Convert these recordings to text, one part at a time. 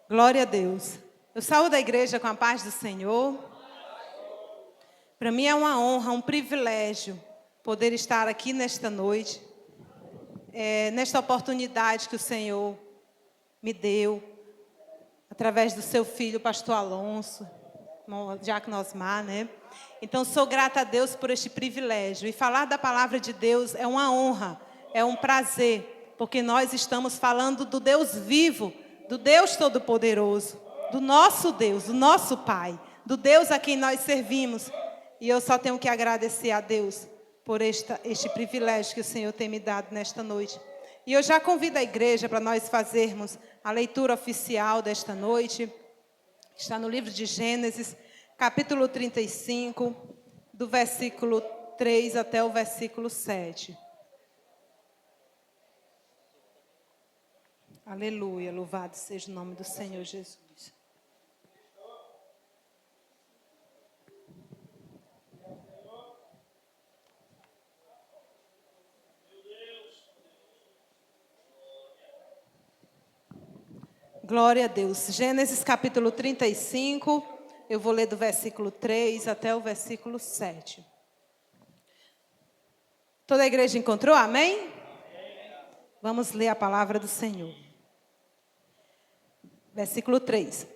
Glória a Deus. Eu saúdo a igreja com a paz do Senhor. Para mim é uma honra, um privilégio poder estar aqui nesta noite, nesta oportunidade que o Senhor me deu, através do seu filho, pastor Alonso, Diácono Osmar, né? Então, sou grata a Deus por este privilégio. E falar da palavra de Deus é uma honra, é um prazer, porque nós estamos falando do Deus vivo, do Deus Todo-Poderoso, do nosso Deus, do nosso Pai, do Deus a quem nós servimos. E eu só tenho que agradecer a Deus por este privilégio que o Senhor tem me dado nesta noite. E eu já convido a igreja para nós fazermos a leitura oficial desta noite. Está no livro de Gênesis, capítulo 35, do versículo 3 até o versículo 7. Aleluia, louvado seja o nome do Senhor Jesus. Glória a Deus. Gênesis capítulo 35, eu vou ler do versículo 3 até o versículo 7. Toda a igreja encontrou? Amém? Vamos ler a palavra do Senhor. Versículo 3.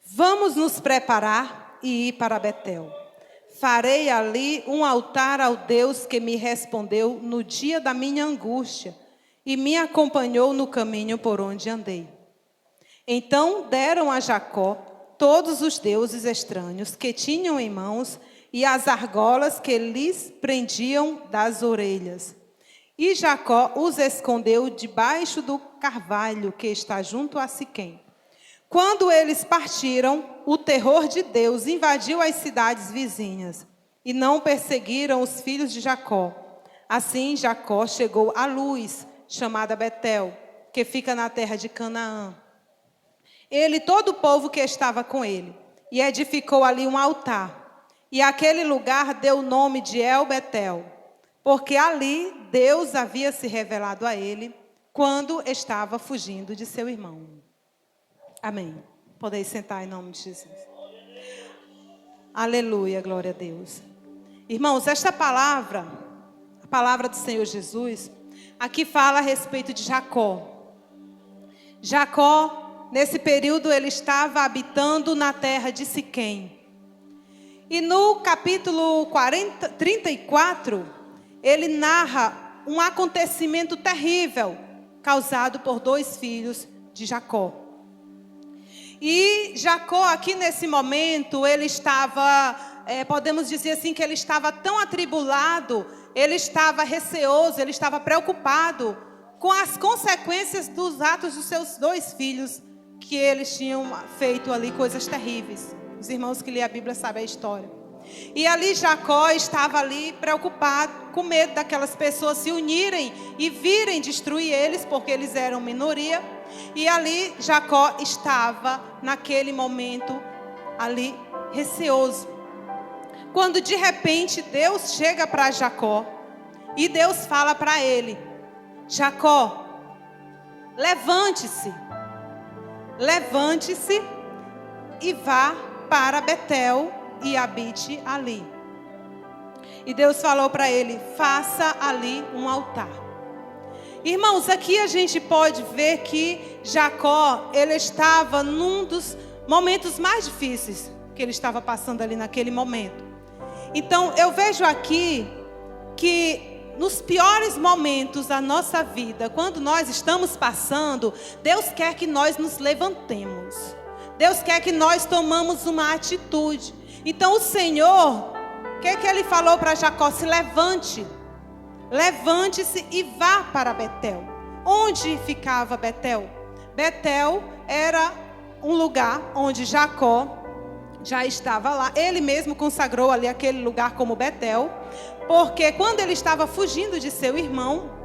Vamos nos preparar e ir para Betel. Farei ali um altar ao Deus que me respondeu no dia da minha angústia e me acompanhou no caminho por onde andei. Então deram a Jacó todos os deuses estranhos que tinham em mãos e as argolas que lhes prendiam das orelhas. E Jacó os escondeu debaixo do carvalho que está junto a Siquém. Quando eles partiram, o terror de Deus invadiu as cidades vizinhas e não perseguiram os filhos de Jacó. Assim Jacó chegou a Luz, chamada Betel, que fica na terra de Canaã. Ele e todo o povo que estava com ele, e edificou ali um altar. E aquele lugar deu o nome de El-Betel, porque ali Deus havia se revelado a ele quando estava fugindo de seu irmão. Amém. Podeis sentar em nome de Jesus. Aleluia, glória a Deus. Irmãos, esta palavra, a palavra do Senhor Jesus, aqui fala a respeito de Jacó. Jacó, nesse período, ele estava habitando na terra de Siquém. E no capítulo 34, ele narra um acontecimento terrível causado por dois filhos de Jacó. E Jacó, aqui nesse momento, ele estava, podemos dizer assim, que ele estava tão atribulado, ele estava receoso, ele estava preocupado com as consequências dos atos dos seus dois filhos, que eles tinham feito ali coisas terríveis. Os irmãos que lêem a Bíblia sabem a história. E ali Jacó estava ali preocupado, com medo daquelas pessoas se unirem e virem destruir eles, porque eles eram minoria. E ali Jacó estava, naquele momento, ali receoso. Quando de repente Deus chega para Jacó e Deus fala para ele: Jacó, levante-se e vá para Betel e habite ali. E Deus falou para ele: faça ali um altar. Irmãos, aqui a gente pode ver que Jacó, ele estava num dos momentos mais difíceis que ele estava passando ali naquele momento. Então, eu vejo aqui que nos piores momentos da nossa vida, quando nós estamos passando, Deus quer que nós nos levantemos. Deus quer que nós tomamos uma atitude. Então, o Senhor, o que Ele falou para Jacó? Se levante. Levante-se e vá para Betel. Onde ficava Betel? Betel era um lugar onde Jacó já estava lá. Ele mesmo consagrou ali aquele lugar como Betel, porque quando ele estava fugindo de seu irmão,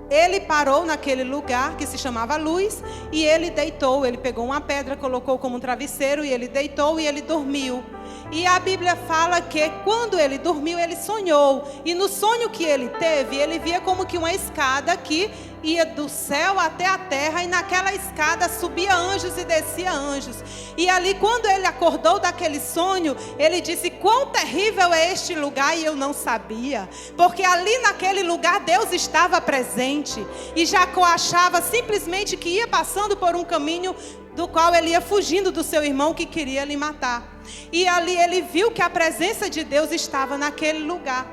ele parou naquele lugar que se chamava Luz e ele deitou. Ele pegou uma pedra, colocou como um travesseiro e ele deitou e ele dormiu. E a Bíblia fala que quando ele dormiu, ele sonhou. E no sonho que ele teve, ele via como que uma escada que ia do céu até a terra, e naquela escada subia anjos e descia anjos. E ali, quando ele acordou daquele sonho, ele disse: quão terrível é este lugar, e eu não sabia. Porque ali naquele lugar Deus estava presente. E Jacó achava simplesmente que ia passando por um caminho do qual ele ia fugindo do seu irmão que queria lhe matar. E ali ele viu que a presença de Deus estava naquele lugar.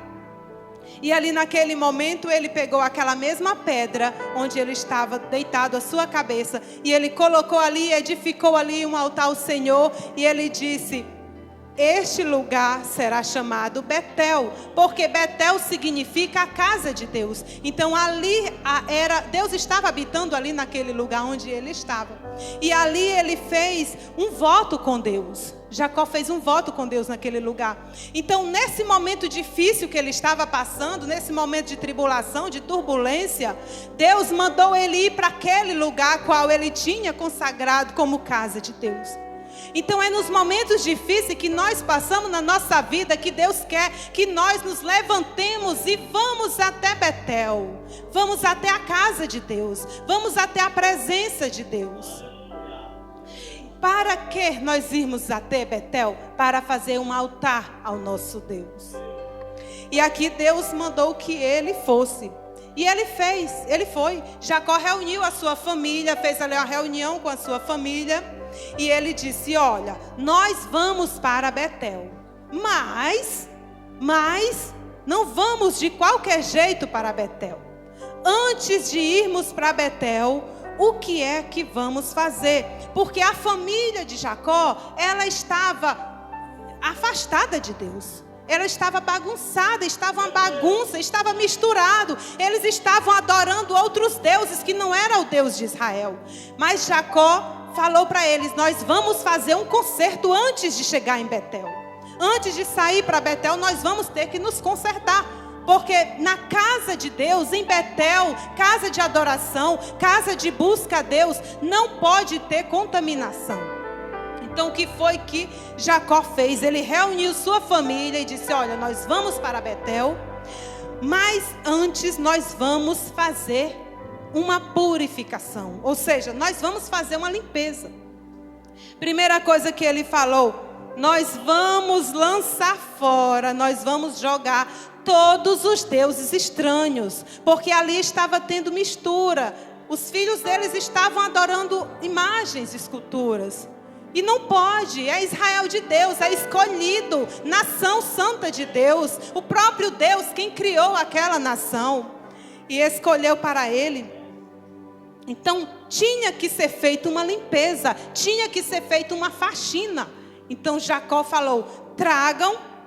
E ali naquele momento ele pegou aquela mesma pedra onde ele estava deitado a sua cabeça, e ele colocou ali, edificou ali um altar ao Senhor, e ele disse: este lugar será chamado Betel, porque Betel significa a casa de Deus. Então ali Deus estava habitando ali naquele lugar onde ele estava. E ali ele fez um voto com Deus. Jacó fez um voto com Deus naquele lugar. Então, nesse momento difícil que ele estava passando, nesse momento de tribulação, de turbulência, Deus mandou ele ir para aquele lugar qual ele tinha consagrado como casa de Deus. Então é nos momentos difíceis que nós passamos na nossa vida que Deus quer que nós nos levantemos e vamos até Betel. Vamos até a casa de Deus. Vamos até a presença de Deus. Para que nós irmos até Betel? Para fazer um altar ao nosso Deus. E aqui Deus mandou que ele fosse. E ele fez, ele foi. Jacó reuniu a sua família, fez ali uma reunião com a sua família. E ele disse: olha, nós vamos para Betel. Mas não vamos de qualquer jeito para Betel. Antes de irmos para Betel, o que é que vamos fazer? Porque a família de Jacó, ela estava afastada de Deus. Ela estava bagunçada, estava uma bagunça, estava misturado. Eles estavam adorando outros deuses que não era o Deus de Israel. Mas Jacó falou para eles: nós vamos fazer um concerto antes de chegar em Betel. Antes de sair para Betel, nós vamos ter que nos consertar. Porque na casa de Deus, em Betel, casa de adoração, casa de busca a Deus, não pode ter contaminação. Então o que foi que Jacó fez? Ele reuniu sua família e disse: olha, nós vamos para Betel, mas antes nós vamos fazer uma purificação. Ou seja, nós vamos fazer uma limpeza. Primeira coisa que ele falou: nós vamos lançar fora, nós vamos jogar todos os deuses estranhos, porque ali estava tendo mistura. Os filhos deles estavam adorando imagens, esculturas. E não pode, é Israel de Deus, é escolhido, nação santa de Deus, o próprio Deus quem criou aquela nação e escolheu para ele. Então tinha que ser feita uma limpeza, tinha que ser feita uma faxina. Então Jacó falou: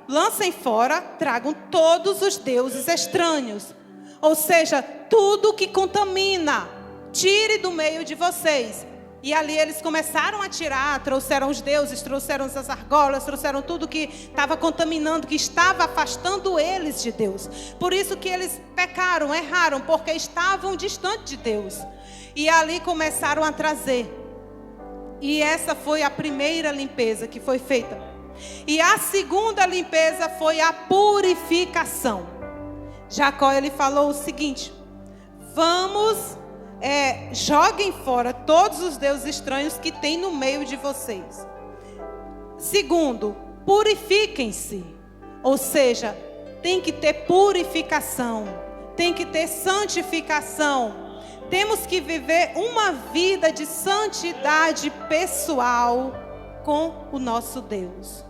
lancem fora, tragam todos os deuses estranhos. Ou seja, tudo que contamina, tire do meio de vocês. E ali eles começaram a tirar, trouxeram os deuses, trouxeram as argolas, trouxeram tudo que estava contaminando, que estava afastando eles de Deus. Por isso que eles pecaram, erraram, porque estavam distantes de Deus. E ali começaram a trazer. E essa foi a primeira limpeza que foi feita. E a segunda limpeza foi a purificação. Jacó, ele falou o seguinte: joguem fora todos os deuses estranhos que tem no meio de vocês. Segundo, purifiquem-se. Ou seja, tem que ter purificação, tem que ter santificação. Temos que viver uma vida de santidade pessoal com o nosso Deus.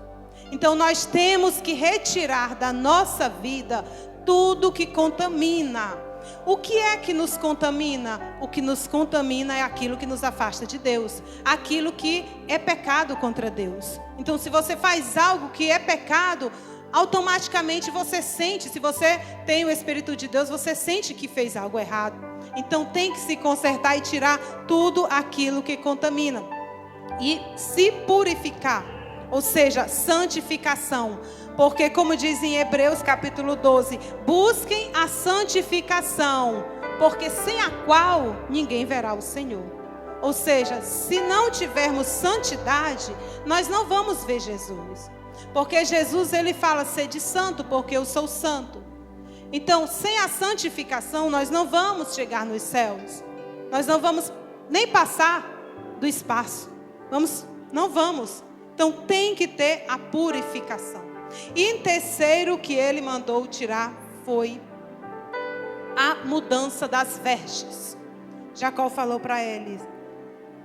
Então nós temos que retirar da nossa vida tudo que contamina. O que é que nos contamina? O que nos contamina é aquilo que nos afasta de Deus, aquilo que é pecado contra Deus. Então, se você faz algo que é pecado, automaticamente você sente, se você tem o Espírito de Deus, você sente que fez algo errado. Então tem que se consertar e tirar tudo aquilo que contamina e se purificar, ou seja, santificação. Porque, como diz em Hebreus capítulo 12, busquem a santificação, porque sem a qual ninguém verá o Senhor. Ou seja, se não tivermos santidade, nós não vamos ver Jesus. Porque Jesus, ele fala: sede santo, porque eu sou santo. Então, sem a santificação, nós não vamos chegar nos céus. Nós não vamos nem passar do espaço. Não vamos. Então, tem que ter a purificação. E em terceiro, o que ele mandou tirar foi a mudança das vestes. Jacó falou para eles: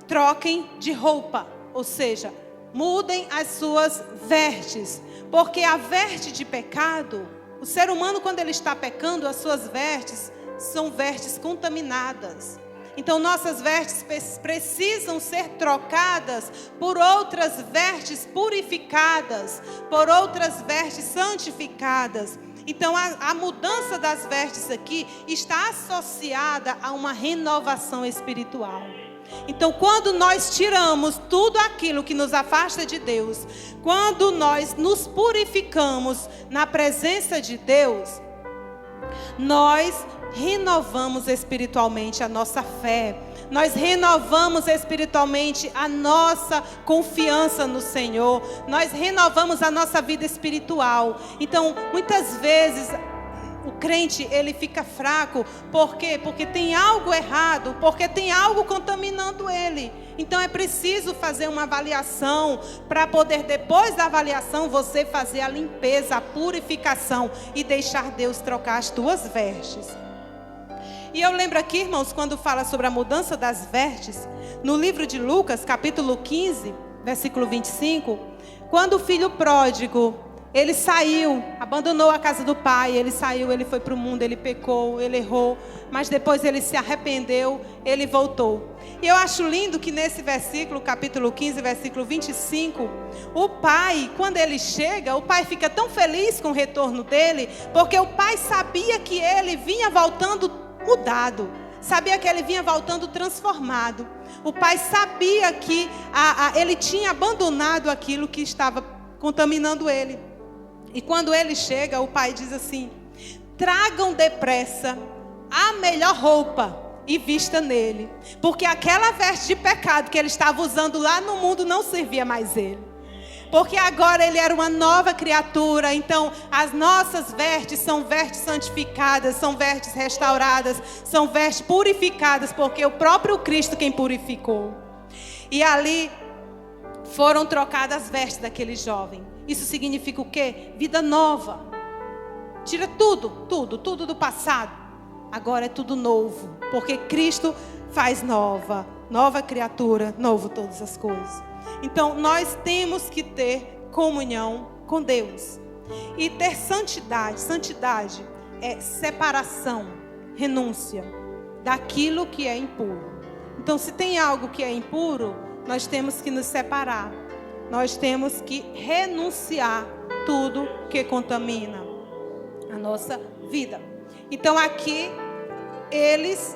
troquem de roupa, ou seja, mudem as suas vestes, porque a veste de pecado, o ser humano quando ele está pecando, as suas vestes são vestes contaminadas. Então nossas vestes precisam ser trocadas por outras vestes purificadas, por outras vestes santificadas. Então a mudança das vestes aqui está associada a uma renovação espiritual. Então quando nós tiramos tudo aquilo que nos afasta de Deus, quando nós nos purificamos na presença de Deus, nós renovamos espiritualmente a nossa fé. Nós renovamos espiritualmente a nossa confiança no Senhor. Nós renovamos a nossa vida espiritual. Então, muitas vezes, o crente, ele fica fraco. Por quê? Porque tem algo errado, porque tem algo contaminando ele. Então, é preciso fazer uma avaliação, para poder, depois da avaliação, você fazer a limpeza, a purificação e deixar Deus trocar as tuas vestes. E eu lembro aqui, irmãos, quando fala sobre a mudança das vestes, no livro de Lucas, capítulo 15, versículo 25, quando o filho pródigo, ele saiu, abandonou a casa do pai, ele saiu, ele foi para o mundo, ele pecou, ele errou, mas depois ele se arrependeu, ele voltou. E eu acho lindo que nesse versículo, capítulo 15, versículo 25, o pai, quando ele chega, o pai fica tão feliz com o retorno dele, porque o pai sabia que ele vinha voltando mudado, sabia que ele vinha voltando transformado. O pai sabia que ele tinha abandonado aquilo que estava contaminando ele. E quando ele chega, o pai diz assim: tragam depressa a melhor roupa e vista nele, porque aquela veste de pecado que ele estava usando lá no mundo não servia mais ele. Porque agora ele era uma nova criatura. Então as nossas vestes são vestes santificadas, são vestes restauradas, são vestes purificadas, porque o próprio Cristo quem purificou. E ali foram trocadas as vestes daquele jovem. Isso significa o quê? Vida nova. Tira tudo do passado. Agora é tudo novo, porque Cristo faz nova criatura, novo todas as coisas. Então, nós temos que ter comunhão com Deus. E ter santidade. Santidade é separação, renúncia daquilo que é impuro. Então, se tem algo que é impuro, nós temos que nos separar. Nós temos que renunciar tudo que contamina a nossa vida. Então, aqui, eles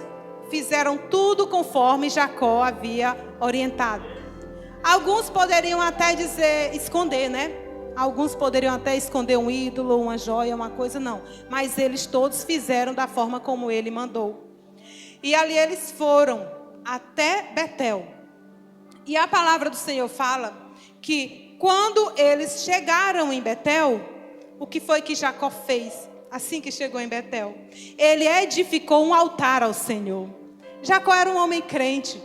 fizeram tudo conforme Jacó havia orientado. Alguns poderiam até dizer, esconder, né? Alguns poderiam até esconder um ídolo, uma joia, uma coisa, não. Mas eles todos fizeram da forma como ele mandou. E ali eles foram até Betel. E a palavra do Senhor fala que quando eles chegaram em Betel, o que foi que Jacó fez assim que chegou em Betel? Ele edificou um altar ao Senhor. Jacó era um homem crente,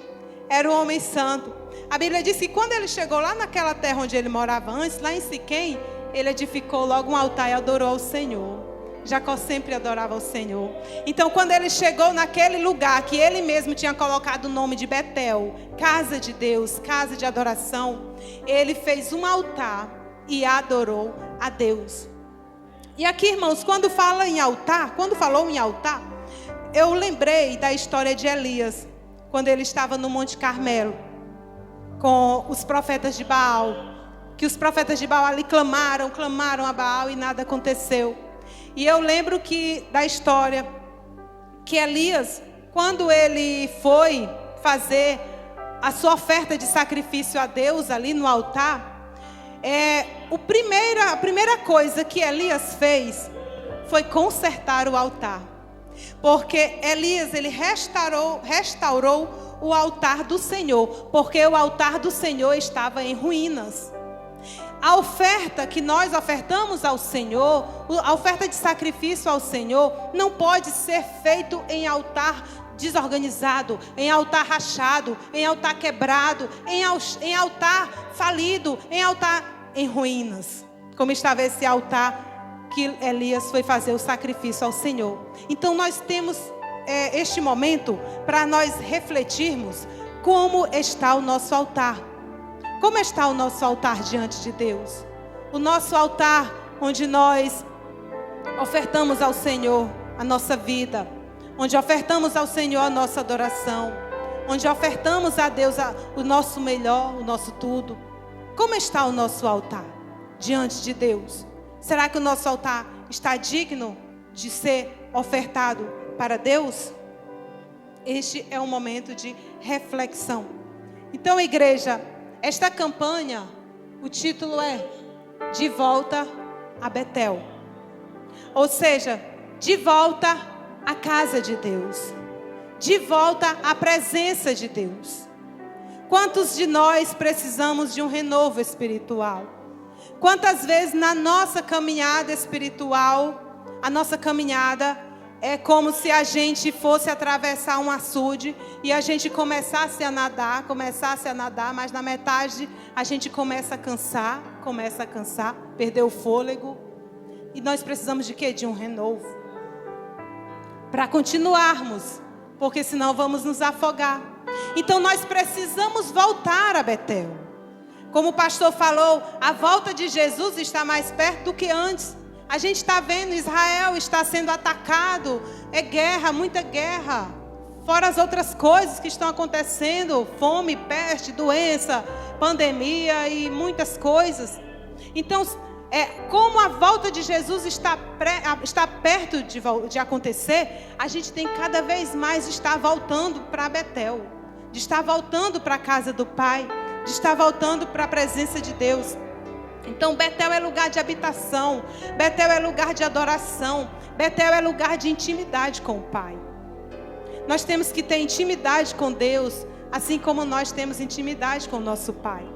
era um homem santo. A Bíblia diz que quando ele chegou lá naquela terra onde ele morava antes, lá em Siquém, ele edificou logo um altar e adorou ao Senhor. Jacó sempre adorava ao Senhor. Então quando ele chegou naquele lugar que ele mesmo tinha colocado o nome de Betel, casa de Deus, casa de adoração, ele fez um altar e adorou a Deus. E aqui, irmãos, quando falou em altar, eu lembrei da história de Elias, quando ele estava no Monte Carmelo com os profetas de Baal, que os profetas de Baal ali clamaram a Baal e nada aconteceu. E eu lembro da história que Elias, quando ele foi fazer a sua oferta de sacrifício a Deus ali no altar, a primeira coisa que Elias fez foi consertar o altar. Porque Elias, ele restaurou o altar do Senhor, porque o altar do Senhor estava em ruínas. a oferta que nós ofertamos ao Senhor, a oferta de sacrifício ao Senhor, não pode ser feito em altar desorganizado, em altar rachado, em altar quebrado, em altar falido, em altar em ruínas, como estava esse altar que Elias foi fazer o sacrifício ao Senhor. Então nós temos este momento para nós refletirmos como está o nosso altar. Como está o nosso altar diante de Deus? O nosso altar onde nós ofertamos ao Senhor a nossa vida, onde ofertamos ao Senhor a nossa adoração, onde ofertamos a Deus o nosso melhor, o nosso tudo. Como está o nosso altar diante de Deus? Será que o nosso altar está digno de ser ofertado para Deus? Este é um momento de reflexão. Então, igreja, esta campanha, o título é De Volta a Betel. Ou seja, de volta à casa de Deus. De volta à presença de Deus. Quantos de nós precisamos de um renovo espiritual? Quantas vezes na nossa caminhada espiritual, a nossa caminhada é como se a gente fosse atravessar um açude e a gente começasse a nadar, mas na metade a gente começa a cansar, perder o fôlego. E nós precisamos de quê? De um renovo. Para continuarmos, porque senão vamos nos afogar. Então nós precisamos voltar a Betel. Como o pastor falou, a volta de Jesus está mais perto do que antes. A gente está vendo, Israel está sendo atacado, é guerra, muita guerra. Fora as outras coisas que estão acontecendo, fome, peste, doença, pandemia e muitas coisas. Então, como a volta de Jesus está perto de acontecer, a gente tem cada vez mais de estar voltando para Betel, de estar voltando para a casa do Pai, de estar voltando para a presença de Deus. Então Betel é lugar de habitação, Betel é lugar de adoração, Betel é lugar de intimidade com o Pai. Nós temos que ter intimidade com Deus, assim como nós temos intimidade com o nosso Pai.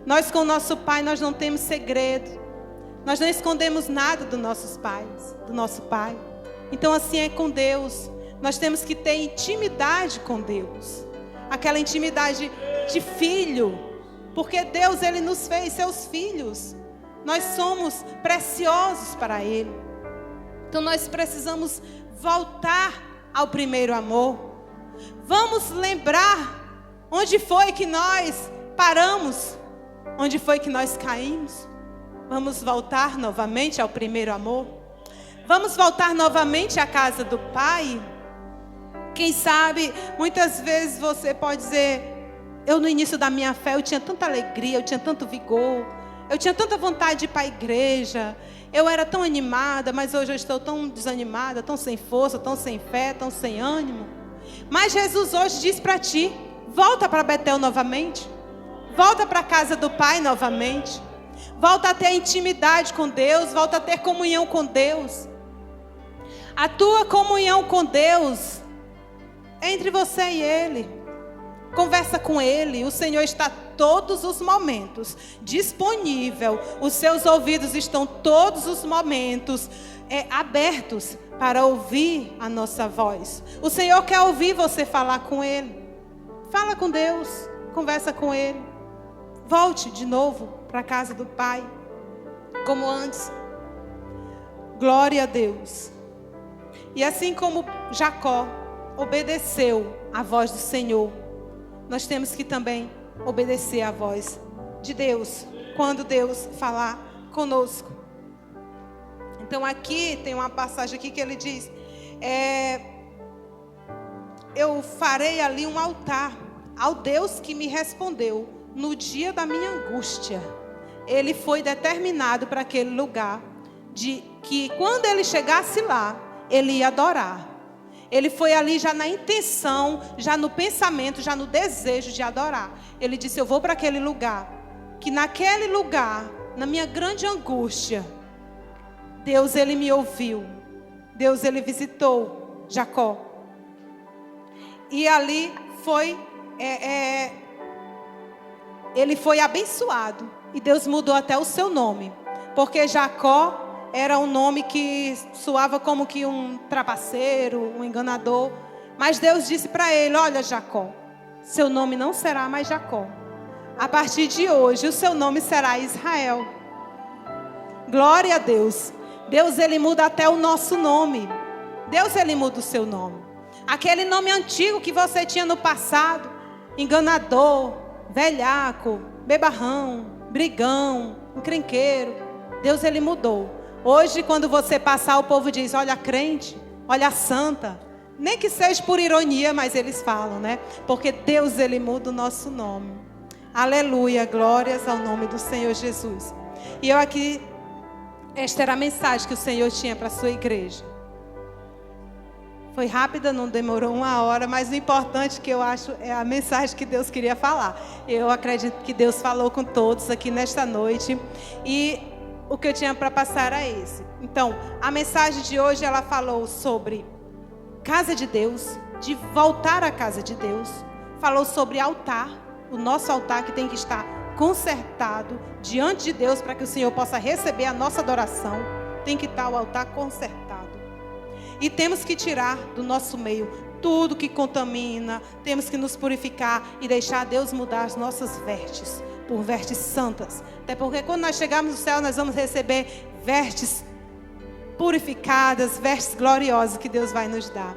Nós com o nosso Pai, nós não temos segredo, nós não escondemos nada dos nossos pais, do nosso Pai. Então assim é com Deus, nós temos que ter intimidade com Deus, aquela intimidade de filho. Porque Deus, Ele nos fez seus filhos. Nós somos preciosos para Ele. Então nós precisamos voltar ao primeiro amor. Vamos lembrar onde foi que nós paramos, onde foi que nós caímos. Vamos voltar novamente ao primeiro amor. Vamos voltar novamente à casa do Pai. Quem sabe, muitas vezes você pode dizer: eu no início da minha fé, eu tinha tanta alegria, eu tinha tanto vigor, eu tinha tanta vontade de ir para a igreja, eu era tão animada, mas hoje eu estou tão desanimada, tão sem força, tão sem fé, tão sem ânimo. Mas Jesus hoje diz para ti: volta para Betel novamente, volta para a casa do Pai novamente, volta a ter intimidade com Deus, volta a ter comunhão com Deus. A tua comunhão com Deus é entre você e Ele. Conversa com Ele, o Senhor está todos os momentos disponível, os seus ouvidos estão todos os momentos abertos para ouvir a nossa voz. O Senhor quer ouvir você falar com Ele. Fala com Deus, conversa com Ele. Volte de novo para a casa do Pai, como antes. Glória a Deus. E assim como Jacó obedeceu à voz do Senhor, nós temos que também obedecer à voz de Deus, quando Deus falar conosco. Então aqui tem uma passagem aqui que ele diz: eu farei ali um altar ao Deus que me respondeu no dia da minha angústia. Ele foi determinado para aquele lugar, de que quando ele chegasse lá, ele ia adorar. Ele foi ali já na intenção, já no pensamento, já no desejo de adorar. Ele disse: eu vou para aquele lugar, que naquele lugar, na minha grande angústia, Deus, Ele me ouviu. Deus, Ele visitou Jacó. E ali foi, ele foi abençoado. E Deus mudou até o seu nome. Porque Jacó era um nome que soava como que um trapaceiro, um enganador. Mas Deus disse para ele: olha, Jacó, seu nome não será mais Jacó. A partir de hoje, o seu nome será Israel. Glória a Deus. Deus, Ele muda até o nosso nome. Deus, Ele muda o seu nome. Aquele nome antigo que você tinha no passado, enganador, velhaco, bebarrão, brigão, encrenqueiro, Deus, Ele mudou. Hoje, quando você passar, o povo diz: olha a crente, olha a santa. Nem que seja por ironia, mas eles falam, né? Porque Deus, Ele muda o nosso nome. Aleluia, glórias ao nome do Senhor Jesus. E eu aqui, esta era a mensagem que o Senhor tinha para a sua igreja. Foi rápida, não demorou 1 hora, mas o importante que eu acho é a mensagem que Deus queria falar. Eu acredito que Deus falou com todos aqui nesta noite. E o que eu tinha para passar era esse. Então, a mensagem de hoje, ela falou sobre casa de Deus, de voltar à casa de Deus. Falou sobre altar, o nosso altar que tem que estar consertado diante de Deus para que o Senhor possa receber a nossa adoração. Tem que estar o altar consertado. E temos que tirar do nosso meio tudo que contamina. Temos que nos purificar e deixar Deus mudar as nossas vestes por vestes santas. Até porque quando nós chegarmos no céu, nós vamos receber vestes purificadas, vestes gloriosas que Deus vai nos dar.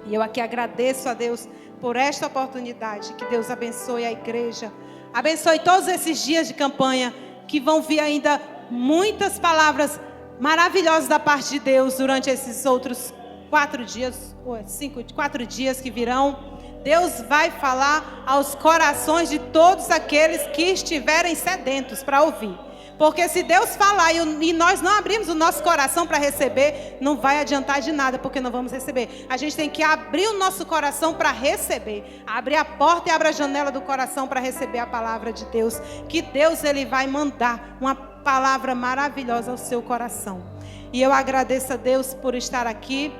E eu aqui agradeço a Deus por esta oportunidade. Que Deus abençoe a igreja. Abençoe todos esses dias de campanha, que vão vir ainda muitas palavras maravilhosas da parte de Deus durante esses outros 4 dias, ou 4 dias que virão. Deus vai falar aos corações de todos aqueles que estiverem sedentos para ouvir. Porque se Deus falar e nós não abrimos o nosso coração para receber, não vai adiantar de nada, porque não vamos receber. A gente tem que abrir o nosso coração para receber. Abrir a porta e abrir a janela do coração para receber a palavra de Deus. Que Deus, Ele vai mandar uma palavra maravilhosa ao seu coração. E eu agradeço a Deus por estar aqui.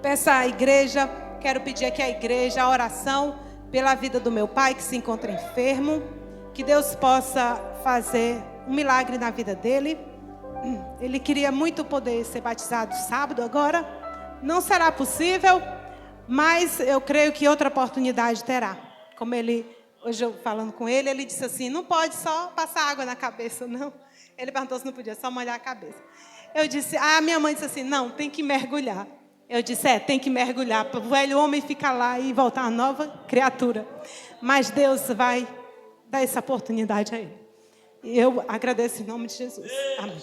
Peço à igreja, quero pedir aqui à igreja a oração pela vida do meu pai que se encontra enfermo. Que Deus possa fazer um milagre na vida dele. Ele queria muito poder ser batizado sábado agora. Não será possível, mas eu creio que outra oportunidade terá. Como ele, hoje eu falando com ele, ele disse assim: não pode só passar água na cabeça, não. Ele perguntou se não podia só molhar a cabeça. Eu disse, minha mãe disse assim: não, tem que mergulhar. Eu disse, tem que mergulhar, para o velho homem ficar lá e voltar uma nova criatura. Mas Deus vai dar essa oportunidade a ele. E eu agradeço em nome de Jesus. Amém.